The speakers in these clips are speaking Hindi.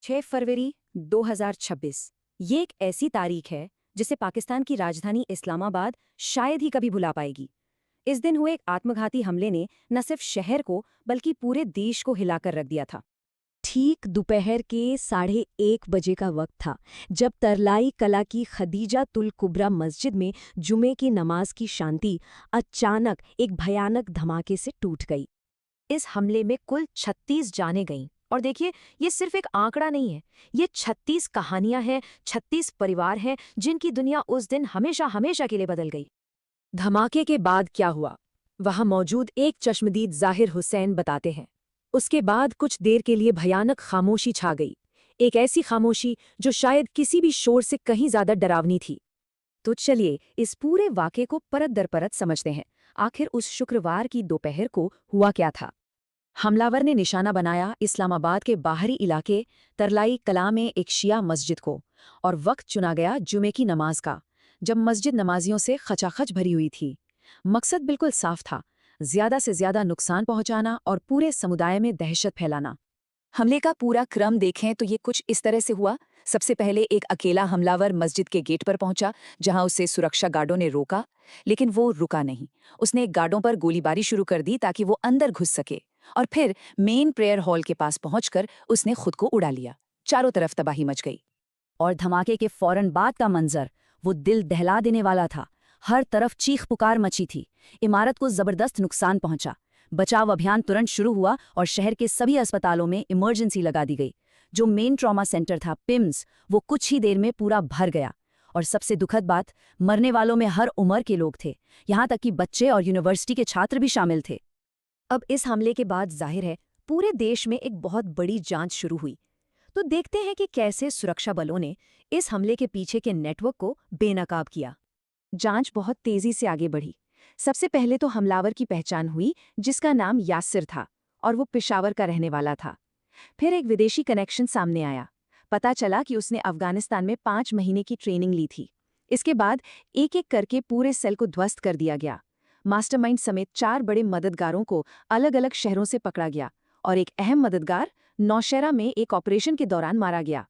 6 फरवरी 2026 ये एक ऐसी तारीख है जिसे पाकिस्तान की राजधानी इस्लामाबाद शायद ही कभी भुला पाएगी। इस दिन हुए एक आत्मघाती हमले ने न सिर्फ शहर को बल्कि पूरे देश को हिलाकर रख दिया था। ठीक दोपहर के 1:30 का वक्त था जब तरलाई कला की खदीजा तुल कुबरा मस्जिद में जुमे की नमाज की शांति अचानक एक भयानक धमाके से टूट गई। इस हमले में कुल 36 जानें गईं। और देखिए, ये सिर्फ एक आंकड़ा नहीं है, ये 36 कहानियां हैं, 36 परिवार हैं जिनकी दुनिया उस दिन हमेशा हमेशा के लिए बदल गई। धमाके के बाद क्या हुआ, वहां मौजूद एक चश्मदीद जाहिर हुसैन बताते हैं। उसके बाद कुछ देर के लिए भयानक खामोशी छा गई, एक ऐसी खामोशी जो शायद किसी भी शोर से कहीं ज्यादा डरावनी थी। तो चलिए इस पूरे वाक़े को परत दर परत समझते हैं। आखिर उस शुक्रवार की दोपहर को हुआ क्या था? हमलावर ने निशाना बनाया इस्लामाबाद के बाहरी इलाके तरलाई कला में एक शिया मस्जिद को, और वक्त चुना गया जुमे की नमाज का, जब मस्जिद नमाजियों से खचाखच भरी हुई थी। मकसद बिल्कुल साफ था, ज्यादा से ज्यादा नुकसान पहुंचाना और पूरे समुदाय में दहशत फैलाना। हमले का पूरा क्रम देखें तो ये कुछ इस तरह से हुआ। सबसे पहले एक अकेला हमलावर मस्जिद के गेट पर पहुंचा, जहां उसे सुरक्षा गार्डों ने रोका, लेकिन वो रुका नहीं। उसने गार्डों पर गोलीबारी शुरू कर दी ताकि वो अंदर घुस सके, और फिर मेन प्रेयर हॉल के पास पहुंचकर उसने खुद को उड़ा लिया। चारों तरफ तबाही मच गई। और धमाके के फौरन बाद का मंजर वो दिल दहला देने वाला था। हर तरफ चीख पुकार मची थी। इमारत को जबरदस्त नुकसान पहुंचा। बचाव अभियान तुरंत शुरू हुआ और शहर के सभी अस्पतालों में इमरजेंसी लगा दी गई। जो मेन ट्रॉमा सेंटर था पिम्स, वो कुछ ही देर में पूरा भर गया। और सबसे दुखद बात, मरने वालों में हर उम्र के लोग थे, यहाँ तक कि बच्चे और यूनिवर्सिटी के छात्र भी शामिल थे। अब इस हमले के बाद जाहिर है पूरे देश में एक बहुत बड़ी जांच शुरू हुई। तो देखते हैं कि कैसे सुरक्षा बलों ने इस हमले के पीछे के नेटवर्क को बेनकाब किया। जांच बहुत तेजी से आगे बढ़ी। सबसे पहले तो हमलावर की पहचान हुई, जिसका नाम यासिर था और वो पेशावर का रहने वाला था। फिर एक विदेशी कनेक्शन सामने आया। पता चला कि उसने अफगानिस्तान में 5 महीने की ट्रेनिंग ली थी। इसके बाद एक एक करके पूरे सेल को ध्वस्त कर दिया गया। मास्टरमाइंड समेत 4 बड़े मददगारों को अलग अलग शहरों से पकड़ा गया, और एक अहम मददगार नौशेरा में एक ऑपरेशन के दौरान मारा गया।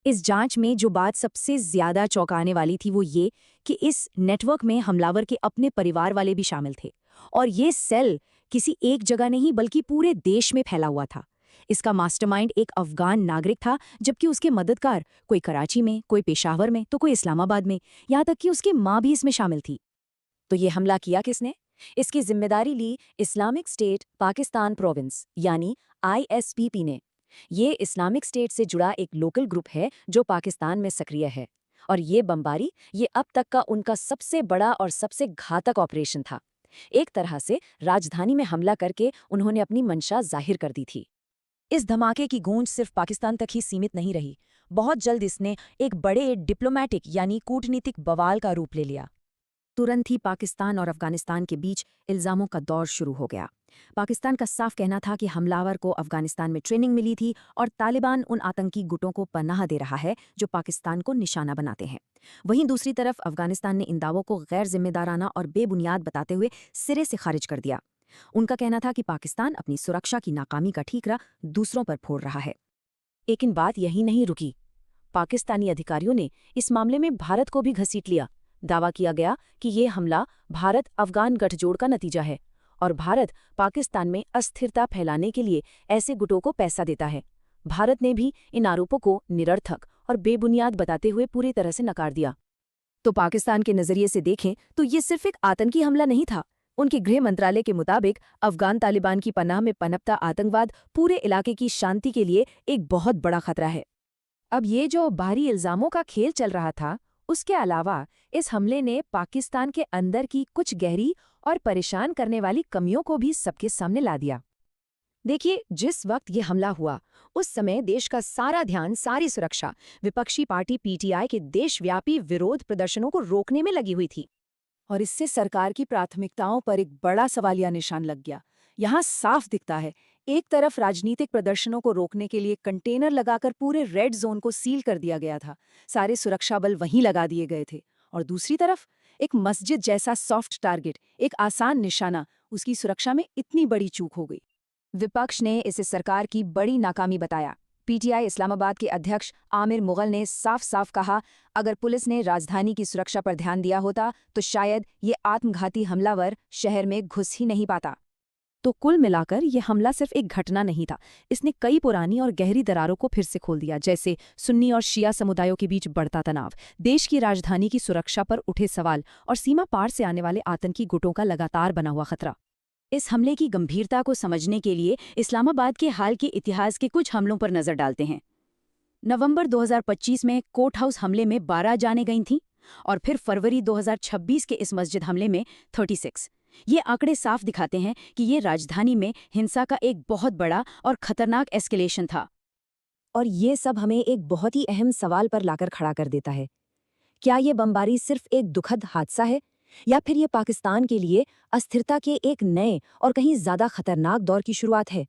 इस जांच में जो बात सबसे ज्यादा चौंकाने वाली थी वो ये कि इस नेटवर्क में हमलावर के अपने परिवार वाले भी शामिल थे, और ये सेल किसी एक जगह नहीं बल्कि पूरे देश में फैला हुआ था। इसका मास्टरमाइंड एक अफगान नागरिक था, जबकि उसके मददगार कोई कराची में, कोई पेशावर में, तो कोई इस्लामाबाद में, यहाँ तक कि उसकी माँ भी इसमें शामिल थी। तो ये हमला किया किसने? इसकी जिम्मेदारी ली इस्लामिक स्टेट पाकिस्तान प्रोविंस यानी ISPP ने। ये इस्लामिक स्टेट से जुड़ा एक लोकल ग्रुप है जो पाकिस्तान में सक्रिय है, और ये बमबारी ये अब तक का उनका सबसे बड़ा और सबसे घातक ऑपरेशन था। एक तरह से राजधानी में हमला करके उन्होंने अपनी मंशा जाहिर कर दी थी। इस धमाके की गूंज सिर्फ पाकिस्तान तक ही सीमित नहीं रही। बहुत जल्द इसने एक बड़े डिप्लोमैटिक यानी कूटनीतिक बवाल का रूप ले लिया। तुरंत ही पाकिस्तान और अफगानिस्तान के बीच इल्जामों का दौर शुरू हो गया। पाकिस्तान का साफ कहना था कि हमलावर को अफगानिस्तान में ट्रेनिंग मिली थी और तालिबान उन आतंकी गुटों को पनाह दे रहा है जो पाकिस्तान को निशाना बनाते हैं। वहीं दूसरी तरफ अफगानिस्तान ने इन दावों को गैर जिम्मेदाराना और बेबुनियाद बताते हुए सिरे से खारिज कर दिया। उनका कहना था कि पाकिस्तान अपनी सुरक्षा की नाकामी का ठीकरा दूसरों पर फोड़ रहा है। लेकिन बात यही नहीं रुकी। पाकिस्तानी अधिकारियों ने इस मामले में भारत को भी घसीट लिया। दावा किया गया कि ये हमला भारत अफगान गठजोड़ का नतीजा है, और भारत पाकिस्तान में अस्थिरता फैलाने के लिए ऐसे गुटों को पैसा देता है। भारत ने भी इन आरोपों को निरर्थक और बेबुनियाद बताते हुए पूरी तरह से नकार दिया। तो पाकिस्तान के नजरिए से देखें तो ये सिर्फ एक आतंकी हमला नहीं था। उनके गृह मंत्रालय के मुताबिक अफगान तालिबान की पनाह में पनपता आतंकवाद पूरे इलाके की शांति के लिए एक बहुत बड़ा खतरा है। अब ये जो बाहरी इल्जामों का खेल चल रहा था, उसके अलावा इस हमले ने पाकिस्तान के अंदर की कुछ गहरी और परेशान करने वाली कमियों को भी सबके सामने ला दिया। देखिए, जिस वक्त ये हमला हुआ उस समय देश का सारा ध्यान, सारी सुरक्षा विपक्षी पार्टी PTI के देशव्यापी विरोध प्रदर्शनों को रोकने में लगी हुई थी, और इससे सरकार की प्राथमिकताओं पर एक बड़ा सवालिया निशान लग गया। यहाँ साफ दिखता है, एक तरफ राजनीतिक प्रदर्शनों को रोकने के लिए कंटेनर लगाकर पूरे रेड जोन को सील कर दिया गया था, सारे सुरक्षा बल वहीं लगा दिए गए थे, और दूसरी तरफ एक मस्जिद जैसा सॉफ्ट टारगेट, एक आसान निशाना, उसकी सुरक्षा में इतनी बड़ी चूक हो गई। विपक्ष ने इसे सरकार की बड़ी नाकामी बताया। पीटीआई इस्लामाबाद के अध्यक्ष आमिर मुगल ने साफ साफ कहा, अगर पुलिस ने राजधानी की सुरक्षा पर ध्यान दिया होता तो शायद ये आत्मघाती हमलावर शहर में घुस ही नहीं पाता। तो कुल मिलाकर ये हमला सिर्फ एक घटना नहीं था, इसने कई पुरानी और गहरी दरारों को फिर से खोल दिया, जैसे सुन्नी और शिया समुदायों के बीच बढ़ता तनाव, देश की राजधानी की सुरक्षा पर उठे सवाल और सीमा पार से आने वाले आतंकी गुटों का लगातार बना हुआ खतरा। इस हमले की गंभीरता को समझने के लिए इस्लामाबाद के हाल के इतिहास के कुछ हमलों पर नजर डालते हैं। नवंबर 2025 में कोर्ट हाउस हमले में 12 जानें गई थीं और फिर फरवरी 2026 के इस मस्जिद हमले में 36। ये आंकड़े साफ दिखाते हैं कि ये राजधानी में हिंसा का एक बहुत बड़ा और खतरनाक एस्केलेशन था। और ये सब हमें एक बहुत ही अहम सवाल पर लाकर खड़ा कर देता है। क्या ये बमबारी सिर्फ एक दुखद हादसा है या फिर ये पाकिस्तान के लिए अस्थिरता के एक नए और कहीं ज्यादा खतरनाक दौर की शुरुआत है?